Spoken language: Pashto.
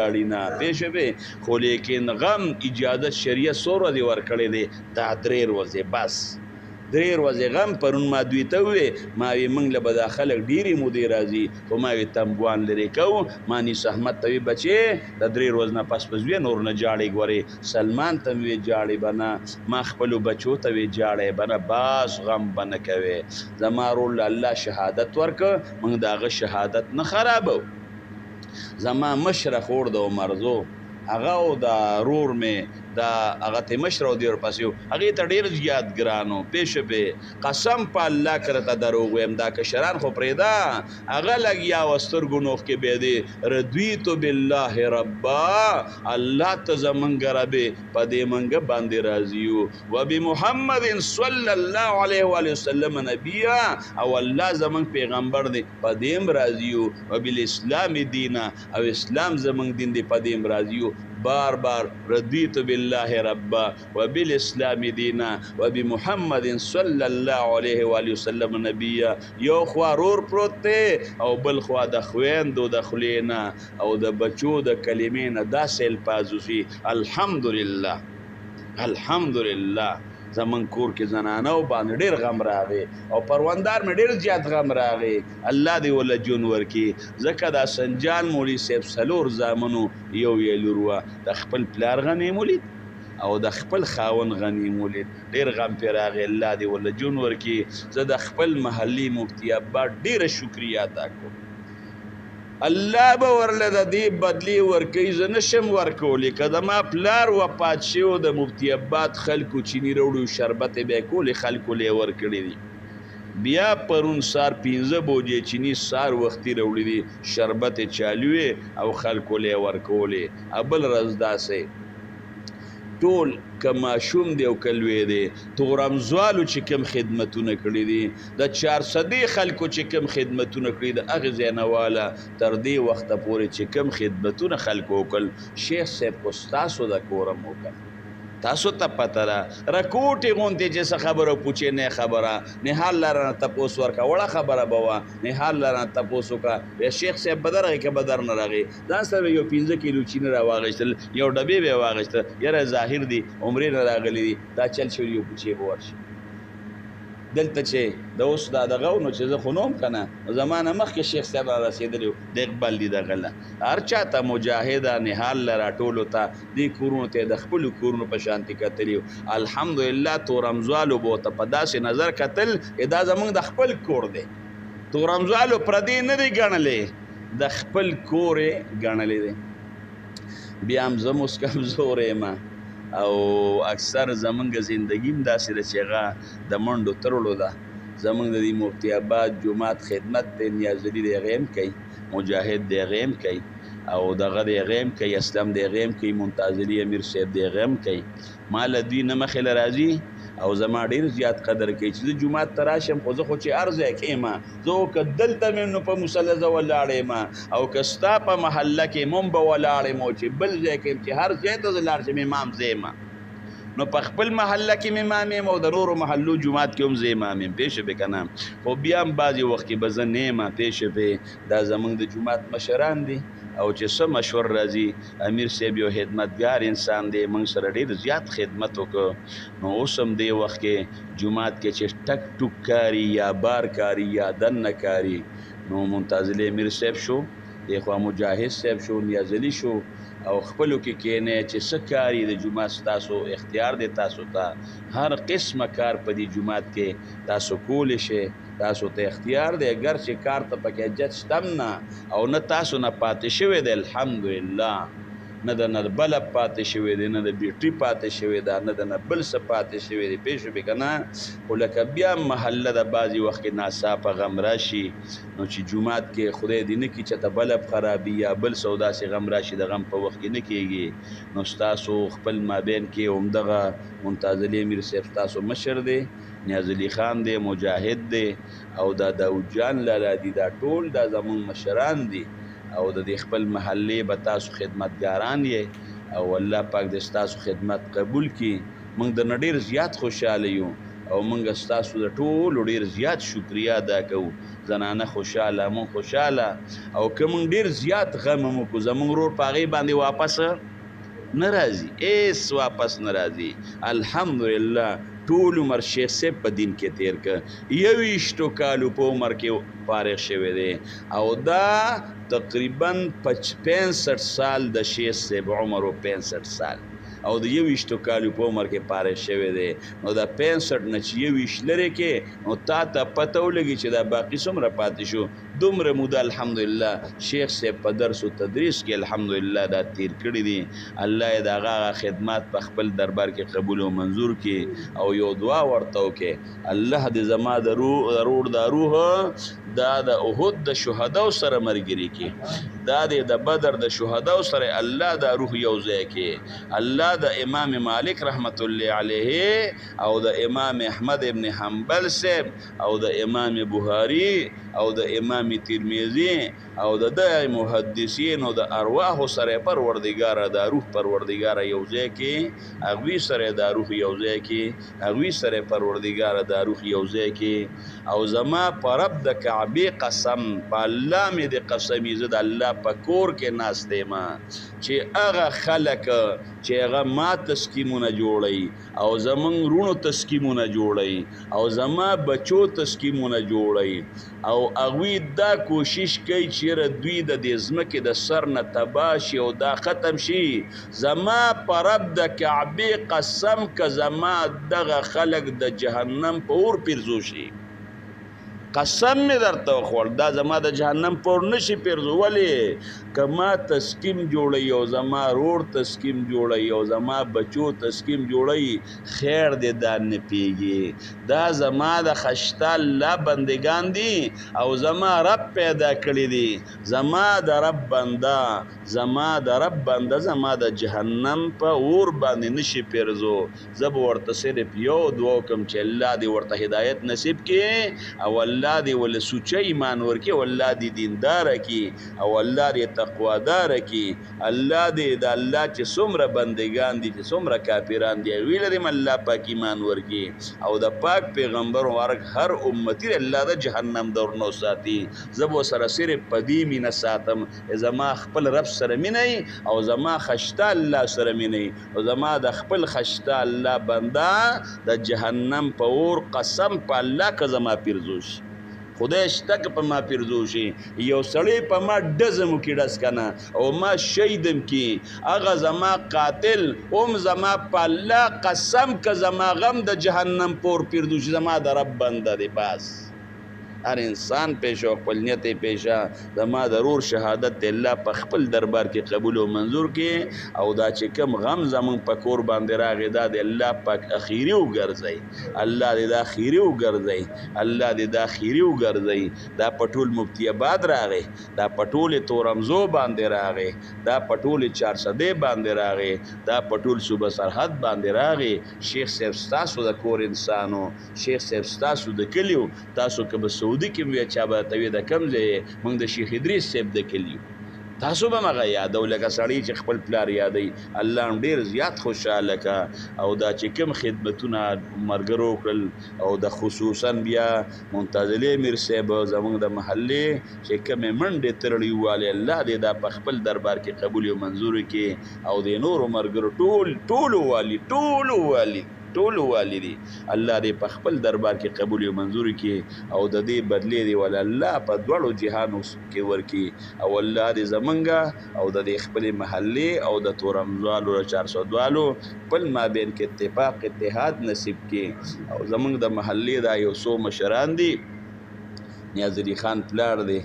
اړینا پېښه به خو لیکن غم اجازت شریعت څو ورځې ورکړی دی دا 3 ورځې بس 3 ورځې غم پرون ما دوی ته ووې ما وې موږ له به دا خلک ډېرې مودې راځي خو ما وې تنبوان لرې کوو ما نیس احمد ته وې بچې د 3 ورځ نه پس به زوی نور نه جاړې ګورې سلمان ته مې وې جاړې به نه ما خپلو بچو ته وې جاړې به نه باس غم به نه کوې زما رور له الله شهادت ورکړه موږ د هغه شهادت نه خرابو زما مشره خور د عمرزو هغه او د رور مې دا هغه ته مشره او دی ورپسې و هغې ته ډېر زیات ګران و پېښه پې قسم په الله که راته دروغ ویم دا کشران خو پرېږده هغه لګیا و سترګو نوښ کې بیا دی رضیتو بالله ربا الله ته زمونږ ربې په دې منګه باندې راضي یو وبمحمد صلی الله علیه وسلم نبیا او الله زمونږ پیغمبر دی په دې هم راضي یو وبالاسلام دینا او اسلام زمونږ دین دی په دې هم راضي یو بار بار رضیت بالله ربا وبالاسلام دینا وبمحمد صلی الله علیه وسلم نبیا یو خوا رور پروت دی او بل خوا د خویندو د خولې نه او د بچو د کلمې نه داسې الفاظ وشي الحمدلله الحمدلله زمون کور کې زنانه او باندې ډېر غم راغی او پروندار مې ډېر زیات غم راغی الله دې وله جون ورکړي ځکه دا سنجان مولي صاحب 4 زامنو یو یې لور وه د خپل پلار غنیم ولید او د خپل خاون غنیم ولید ډېر غم پرې راغی الله دې وله جون ورکړي زه د خپل محلي مفتي ابا ډېره شکریه ادا کوم الله به ورله د دې بدلی ورکوي زه نشم ورکولی که زما پلار وفات شوی د مفتي اباد خلکو چیني راوړي شربت یې به یې کولې خلکو له یې ورکړي دي بیا پرون سار 15 بوجې چینی سار وختي راوړي دي شربت یې چالو او خلکو له یې ورکولې بل ورځ داسې ټول که ماشوم دی او که لوی دی تورمزوالو چې کوم خدمتونه کړي دي د 400 خلکو چې کوم خدمتونه کړي د هغې ځای نه واله تر دې وخته پورې چې کوم خدمتونه خلکو وکړل شیخ صاحب خو ستاسو د کوره م وکړ تاسو ته پته ده رکوټې غوندې چې څه خبره پوچې نه خبره نهال لرنه تپوس ورکه وړه خبره به وه نهال لرنه تپوس وکړه بیا شیخ صاحب به درغی که به در نه راغی ځان سره یو 15 کیلو چینه را واغېستل یو ډبې به یې واغېسته یاره ظاهر دي عمرې نه راغلی دي دا چل شوي یو پوچې به ورشي دلته چې د اوس دا دغه نو چې زه خو نوم که نه زمانه مخکې شیخ صاحب را رسېدلی و د اقبال دي دغه له هر چا ته مجاهده نهال لره ټولو ته دې کورونو ته د خپلو کورونو په شانتي کتلي و الحمدلله تورمزوالو به ورته په داسې نظر کتل دا زمونږ د خپل کور دی تورمزوالو پردې نه دی ګڼلی د خپل کور یې ګڼلی دی بیا هم زه اوس کمزوری یم او اکثر زمونږ زندگی هم داسې ده چې هغه د منډو ترړو ده زمونږ د دې مفتي آباد جومات خدمت دی نیازلي د هغې هم کوي مجاهد د هغې هم کوي او دغه د هغې هم کوي اسلم د هغې هم کوي ممتاز علي امیر صاحب د هغې هم کوي ما له دوی نه مخې له راځي او زما ډېر زیات قدر کوي چې زه جومات ته راشم خو زه خو چې هر ځای کې یم زه خو که دلته مې نو په مصله زه ولاړ یم او که ستا په محله کې مم به ولاړ یم او چې بل ځای کې یم چې هر ځای ته زه لاړ شم امام زه یم نو په خپل محله کې مې امام یم او د نورو محلو جومات کې هم زه امام یم پېښه پې که نه خو بیا هم بعضې وخت کې به زه نه یم پېښه پې دا زمونږ د جومات مشران دي او چې څه مشور راځي امیر صاحب یو خدمتګار انسان دی موږ سره ډېر زیات خدمت وکړو نو اوس هم دې وخت کې جومات کې چې ټک ټوک کاري یا بار کاري یا دننه کاري نو ممتاز علي امیر صاحب شو دې خوا مجاهد صاحب شو نیازلي شو او خپلو کې کینې چې څه کاري د جومات ستاسو اختیار دی تاسو ته هر قسمه کار په دې جومات کې تاسو کولی شئ تاسو ته اختیار دی اگر چې کار ته پکې حجت شته نه او نه تاسو نه پاتې شوی دی الحمدلله نه د نه بله پاتې شوی دی نه د بیټري پاتې شوی ده نه د نه بل څه پاتې شوی دی پوه شوې که نه خو لکه بیا محله د بعضې وخت کې ناڅاپه غم راشي نو چې جومات کې خدای دې نه کړي چې ته بلب خرابي یا بل څه داسې غم راشي د غم په وخت کې نه کېږي نو ستاسو خپل مابین کې همدغه ممتاز علي امیر صاحب ستاسو مشر دی نیاز علي خان دی مجاهد دی او دا داود جان لالا دی دا ټول دا زمونږ مشران دي او د دې خپل محلې به تاسو خدمتګاران یې او الله پاک دې ستاسو خدمت قبول کړي موږ درنه ډېر زیات خوشحاله یو او موږ ستاسو د ټولو ډېر زیات شکریا ادا کوو زنانه خوشحاله مونږ خوشحاله او که موږ ډېر زیات غم هم وکړو زموږ ورور په هغې باندې واپس نه راځي هېڅ واپس نه راځي الحمدلله ټول عمر شیخ صاحب په دین کې تیر که 21 کالو په عمر کې فارغ شوی دی او دا تقریبا 65 سال د شیخ صاحب عمر و 65 سال او د 21 کالو په عمر کې فارغ شوی دی نو دا 65 نه چې 21 لرې کې نو تا ته پته ولګي چې دا باقي څومره پاتې شو دومره موده الحمدلله شیخ صاحب په درس و تدریس کې الحمدلله دا تیر کړي دي الله یې د هغه خدمات په خپل دربار کې قبول او منظور کړي او یو دعا ورته وکړي الله دې زما د روح دا د احد د شهداو سره ملګري کړي دا دې د بدر د شهداو سره الله دا روح یو ځای کړي الله د امام مالک رحمت الله علیه او د امام احمد ابن حنبل صاحب او د امام بخاری او د امام ترمذی او د محدثین او د ارواح سره پروردگار دا روح پروردگار یو ځای کې هغوی سره دا روح یو ځای کې هغوی سره پروردگار دا روح یو ځای کې او زما په رب د کعبې قسم په الله مې د قسمي زه د الله په کور کې ناست یم چې هغه خلک چې هغه ما تسکیمونه جوړوي او زمونږ رونو تسکیمونه جوړوي او زما بچو تسکیمونه جوړوي او هغوی دا کوشش کوي چیرې دوی د دې ځمکې د سر نه تباه شي او دا ختم شي زما په رب د کعبې قسم که زما دغه خلک د جهنم په اور پیرزو شي قسم مې درته وخوړ دا زما د جهنم پور نشي پیرزو ولې که ما تسکیم جوړوي او زما رور تسکیم جوړوي او زما بچو تسکیم جوړوي خیر دې دا نه پیږي دا زما د خشته الله بندگان دي او زما رب پیدا کړي دي زما د رب بنده زما د رب بنده زما د جهنم په اور باندې نشي پیرزو زه به ورته صرف یو دعا وکړم چې الله دې ورته هدایت نصیب کړي او الله دې ول سوچه ایمان ورکړي او الله دې دیندار کړي او الله دې تقوادار کړي الله دې د الله چې څومره بندگان دي چې څومره کافران دي هغوی له دې الله پاک ایمان ورکړي او د پاک پیغمبر مبارک هر امتي الله د جهنم دور نو ساتي زه به سره صرف په دې مینه ساتم زما خپل رب سره مینه او زما خشته الله سره مینه او زما د خپل خشته الله بنده د جهنم په اور قسم په الله که زما پیرزو شي خدای شته که په ما پیرزو شي یو سړی په ما ډزم وکړي ډز کنه او ما شهیدم کړي هغه زما قاتل هم زما په الله قسم که زما غم د جهنم پور پیرزو شي زما د رب بنده دی بس هر انسان پیش او خپل نیت پیشه زما ضرور شهادت الله په خپل دربار کې قبول او منظور کې او دا چې کم غم زمون په کور باندې راغی دا د الله پاک اخیری وګرځي الله دې دا اخیری وګرځي الله دې دا اخیری وګرځي دا پټول مفتی آباد راغی دا پټول تورمزو باندې راغی دا پټول 400 باندې راغی دا پټول صوبه سرحد باندې راغی شیخ صاحب تاسو د کور انسانو شیخ صاحب تاسو د کلیو تاسو که سعودي کې مې چا به توی د کم ځای موږ د شیخ ادریس صاحب د کلیو تاسو به مغه یادو لکه سړی چې خپل پلار یادوي الله هم ډېر زیات خوشحاله که او دا چې کوم خدمتونه ملګرو کړل او د خصوصا بیا منتظر امیر صاحب زموږ د محلې چې کومې منډې ترړي والې الله دې دا په خپل دربار کې قبول او منظور کړي او د نورو ملګرو ټولو والي دي الله دې په خپل دربار کې قبول او منظور کړي او د دې بدلې دی ول الله په دوړو جهانو کې ورکي او الله دې زمونږه او د دې خپل محلي او د تورمزوالو 400 والو خپل مابین کې اتفاق اتحاد نصیب کړي او زمونږ د محلي دا یو څو مشران دي نیاز علي خان پلار دی